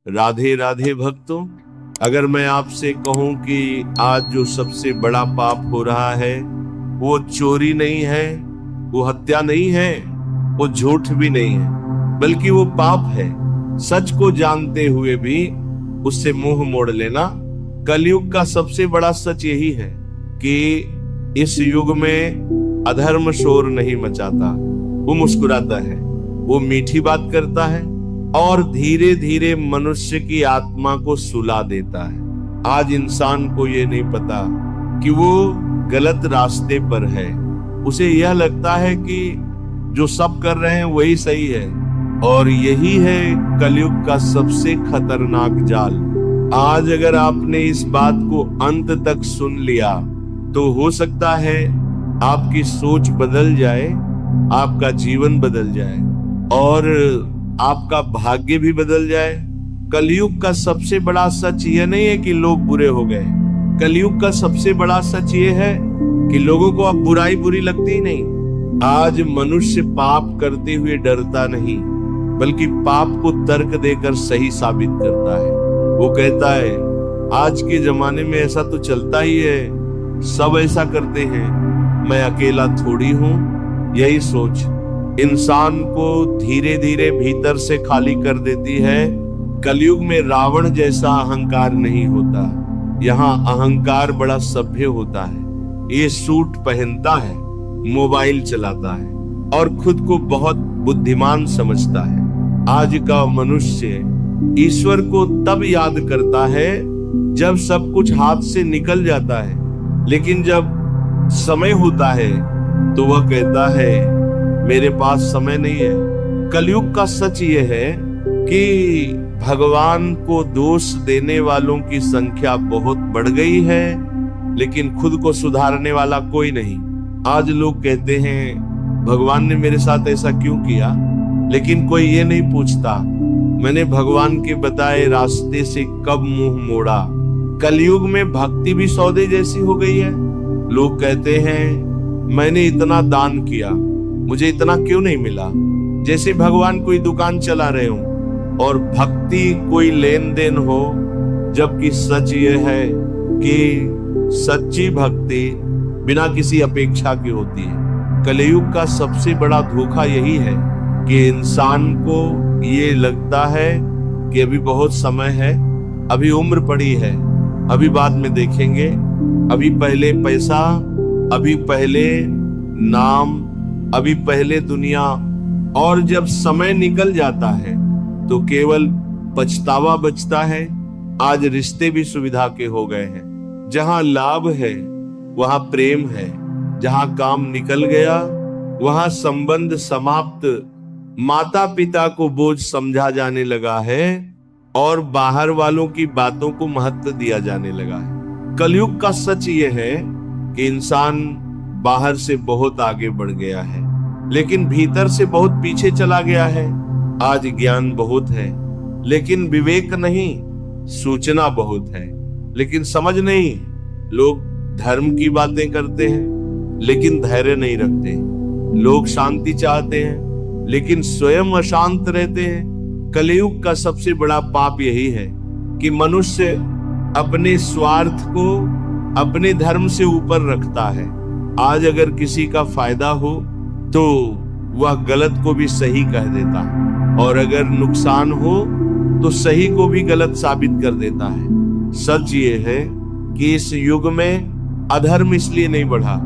राधे राधे भक्तों। अगर मैं आपसे कहूं कि आज जो सबसे बड़ा पाप हो रहा है वो चोरी नहीं है, वो हत्या नहीं है, वो झूठ भी नहीं है, बल्कि वो पाप है। सच को जानते हुए भी उससे मुंह मोड़ लेना। कलयुग का सबसे बड़ा सच यही है कि इस युग में अधर्म शोर नहीं मचाता, वो मुस्कुराता है, वो मीठी बात करता है और धीरे धीरे मनुष्य की आत्मा को सुला देता है। आज इंसान को ये नहीं पता कि वो गलत रास्ते पर है। उसे यह लगता है कि जो सब कर रहे हैं वही सही है, और यही है कलयुग का सबसे खतरनाक जाल। आज अगर आपने इस बात को अंत तक सुन लिया तो हो सकता है आपकी सोच बदल जाए, आपका जीवन बदल जाए और आपका भाग्य भी बदल जाए। कलयुग का सबसे बड़ा सच ये नहीं है कि लोग बुरे हो गए। कलयुग का सबसे बड़ा सच ये है कि लोगों को अब बुराई बुरी लगती ही नहीं। आज मनुष्य पाप करते हुए डरता नहीं, बल्कि पाप को तर्क देकर सही साबित करता है। वो कहता है आज के जमाने में ऐसा तो चलता ही है, सब ऐसा करते हैं, मैं अकेला थोड़ी हूं। यही सोच इंसान को धीरे धीरे भीतर से खाली कर देती है। कलयुग में रावण जैसा अहंकार नहीं होता, यहाँ अहंकार बड़ा सभ्य होता है। ये सूट पहनता है, मोबाइल चलाता है और खुद को बहुत बुद्धिमान समझता है। आज का मनुष्य ईश्वर को तब याद करता है जब सब कुछ हाथ से निकल जाता है, लेकिन जब समय होता है तो वह कहता है मेरे पास समय नहीं है। कलयुग का सच ये है कि भगवान को दोष देने वालों की संख्या बहुत बढ़ गई है, लेकिन खुद को सुधारने वाला कोई नहीं। आज लोग कहते हैं भगवान ने मेरे साथ ऐसा क्यों किया, लेकिन कोई ये नहीं पूछता मैंने भगवान के बताए रास्ते से कब मुंह मोड़ा। कलयुग में भक्ति भी सौदे जैसी हो गई है। लोग कहते हैं मैंने इतना दान किया, मुझे इतना क्यों नहीं मिला, जैसे भगवान कोई दुकान चला रहे हो और भक्ति कोई लेन देन हो। जबकि सच ये है कि सच्ची भक्ति बिना किसी अपेक्षा की होती है। कलयुग का सबसे बड़ा धोखा यही है कि इंसान को ये लगता है कि अभी बहुत समय है, अभी उम्र पड़ी है, अभी बाद में देखेंगे, अभी पहले पैसा, अभी पहले नाम, अभी पहले दुनिया। और जब समय निकल जाता है तो केवल पछतावा बचता है। आज रिश्ते भी सुविधा के हो गए हैं। जहां लाभ है वहां प्रेम है, जहां काम निकल गया वहां संबंध समाप्त। माता पिता को बोझ समझा जाने लगा है और बाहर वालों की बातों को महत्व दिया जाने लगा है। कलयुग का सच ये है कि इंसान बाहर से बहुत आगे बढ़ गया है, लेकिन भीतर से बहुत पीछे चला गया है। आज ज्ञान बहुत है, लेकिन विवेक नहीं। सूचना बहुत है, लेकिन समझ नहीं। लोग धर्म की बातें करते हैं, लेकिन धैर्य नहीं रखते। लोग शांति चाहते हैं, लेकिन स्वयं अशांत रहते हैं। कलयुग का सबसे बड़ा पाप यही है कि मनुष्य अपने स्वार्थ को अपने धर्म से ऊपर रखता है। आज अगर किसी का फायदा हो तो वह गलत को भी सही कह देता है, और अगर नुकसान हो तो सही को भी गलत साबित कर देता है। सच ये है कि इस युग में अधर्म इसलिए नहीं बढ़ा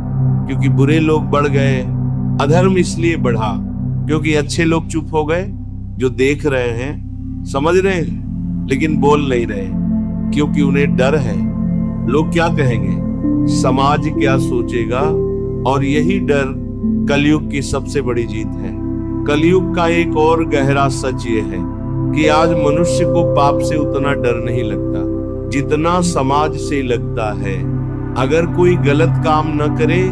क्योंकि बुरे लोग बढ़ गए, अधर्म इसलिए बढ़ा क्योंकि अच्छे लोग चुप हो गए। जो देख रहे हैं, समझ रहे हैं, लेकिन बोल नहीं रहे क्योंकि उन्हें डर है। लोग क्या कहेंगे, समाज क्या सोचेगा, और यही डर कलयुग की सबसे बड़ी जीत है। कलयुग का एक और गहरा सच ये है कि आज मनुष्य को पाप से उतना डर नहीं लगता जितना समाज से लगता है। अगर कोई गलत काम न करे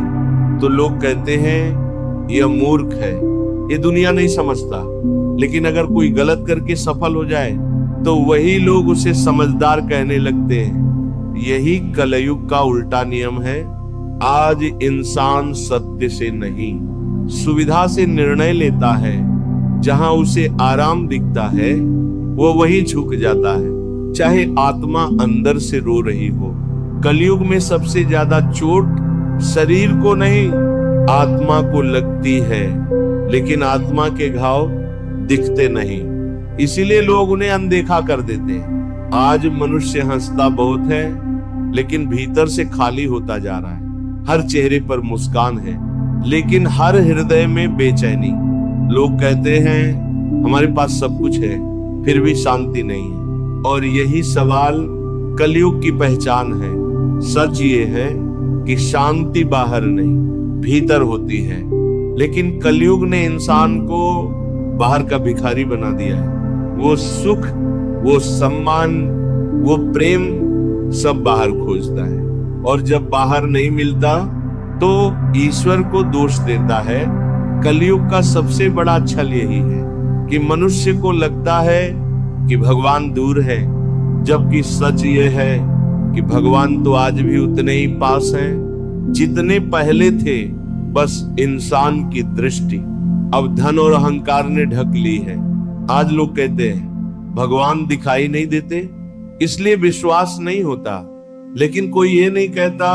तो लोग कहते हैं यह मूर्ख है, ये दुनिया नहीं समझता। लेकिन अगर कोई गलत करके सफल हो जाए तो वही लोग उसे समझदार कहने लगते हैं। यही कलयुग का उल्टा नियम है। आज इंसान सत्य से नहीं, सुविधा से निर्णय लेता है। जहां उसे आराम दिखता है वो वहीं झुक जाता है, चाहे आत्मा अंदर से रो रही हो। कलयुग में सबसे ज्यादा चोट शरीर को नहीं, आत्मा को लगती है, लेकिन आत्मा के घाव दिखते नहीं, इसीलिए लोग उन्हें अनदेखा कर देते हैं। आज मनुष्य हंसता बहुत है, लेकिन भीतर से खाली होता जा रहा है। हर चेहरे पर मुस्कान है, लेकिन हर हृदय में बेचैनी। लोग कहते हैं हमारे पास सब कुछ है, फिर भी शांति नहीं है। और यही सवाल कलयुग की पहचान है। सच ये है कि शांति बाहर नहीं, भीतर होती है। लेकिन कलयुग ने इंसान को बाहर का भिखारी बना दिया है। वो सुख, वो सम्मान, वो प्रेम सब बाहर खोजता है, और जब बाहर नहीं मिलता तो ईश्वर को दोष देता है। कलयुग का सबसे बड़ा छल यही है कि मनुष्य को लगता है कि भगवान दूर है, जबकि सच ये है कि भगवान तो आज भी उतने ही पास हैं जितने पहले थे। बस इंसान की दृष्टि अब धन और अहंकार ने ढक ली है। आज लोग कहते हैं भगवान दिखाई नहीं देते, इसलिए विश्वास नहीं होता। लेकिन कोई ये नहीं कहता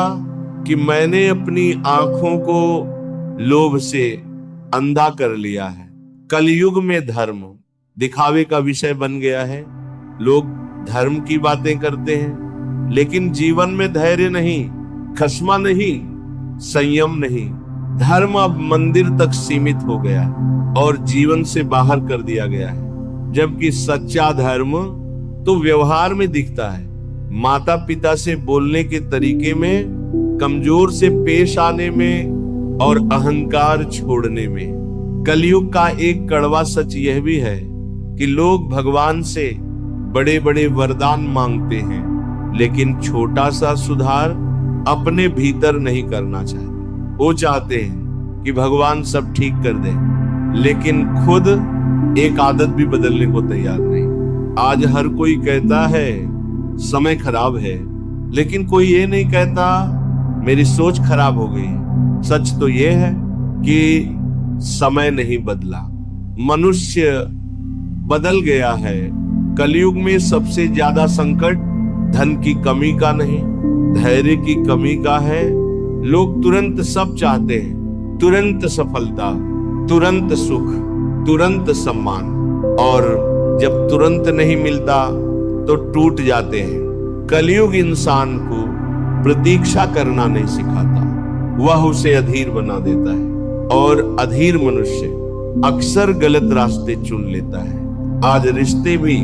कि मैंने अपनी आंखों को लोभ से अंधा कर लिया है। कलयुग में धर्म दिखावे का विषय बन गया है। लोग धर्म की बातें करते हैं, लेकिन जीवन में धैर्य नहीं, खस्मा नहीं, संयम नहीं। धर्म अब मंदिर तक सीमित हो गया और जीवन से बाहर कर दिया गया है। जबकि सच्चा धर्म तो व्यवहार में दिखता है, माता पिता से बोलने के तरीके में, कमजोर से पेश आने में और अहंकार छोड़ने में। कलयुग का एक कड़वा सच यह भी है कि लोग भगवान से बड़े बड़े वरदान मांगते हैं, लेकिन छोटा सा सुधार अपने भीतर नहीं करना चाहते। वो चाहते हैं कि भगवान सब ठीक कर दे, लेकिन खुद एक आदत भी बदलने को तैयार नहीं। आज हर कोई कहता है समय खराब है, लेकिन कोई ये नहीं कहता मेरी सोच खराब हो गई। सच तो ये है कि समय नहीं बदला, मनुष्य बदल गया है। कलयुग में सबसे ज्यादा संकट धन की कमी का नहीं, धैर्य की कमी का है। लोग तुरंत सब चाहते हैं, तुरंत सफलता, तुरंत सुख, तुरंत सम्मान, और जब तुरंत नहीं मिलता तो टूट जाते हैं। कलयुग इंसान को प्रतीक्षा करना नहीं सिखाता, वह उसे अधीर बना देता है, और अधीर मनुष्य अक्सर गलत रास्ते चुन लेता है। आज रिश्ते भी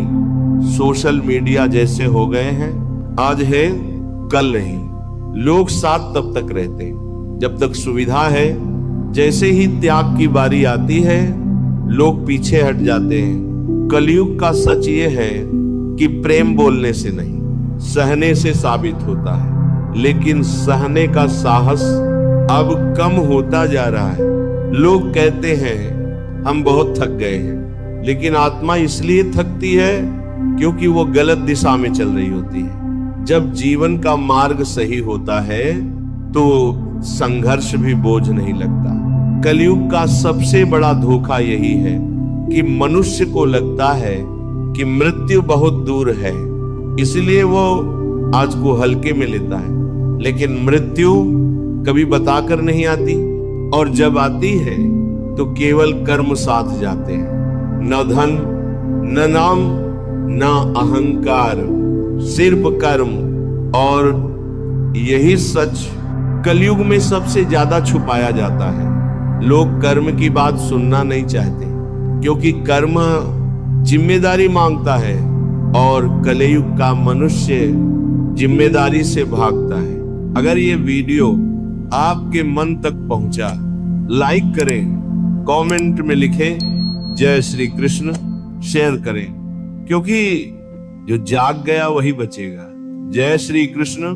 सोशल मीडिया जैसे हो गए हैं, आज है कल नहीं। लोग साथ तब तक रहते हैं जब तक सुविधा है, जैसे ही त्याग की बारी आती है लोग पीछे हट जाते हैं। कलयुग का सच ये है कि प्रेम बोलने से नहीं, सहने से साबित होता है, लेकिन सहने का साहस अब कम होता जा रहा है। लोग कहते हैं हम बहुत थक गए हैं, लेकिन आत्मा इसलिए थकती है क्योंकि वो गलत दिशा में चल रही होती है। जब जीवन का मार्ग सही होता है तो संघर्ष भी बोझ नहीं लगता। कलयुग का सबसे बड़ा धोखा यही है कि मनुष्य को लगता है कि मृत्यु बहुत दूर है, इसलिए वो आज को हल्के में लेता है। लेकिन मृत्यु कभी बताकर नहीं आती, और जब आती है तो केवल कर्म साथ जाते हैं। न धन, न नाम, न अहंकार, सिर्फ कर्म। और यही सच कलयुग में सबसे ज्यादा छुपाया जाता है। लोग कर्म की बात सुनना नहीं चाहते, क्योंकि कर्म जिम्मेदारी मांगता है, और कलयुग का मनुष्य जिम्मेदारी से भागता है। अगर ये वीडियो आपके मन तक पहुंचा, लाइक करें, कमेंट में लिखें जय श्री कृष्ण, शेयर करें, क्योंकि जो जाग गया वही बचेगा। जय श्री कृष्ण।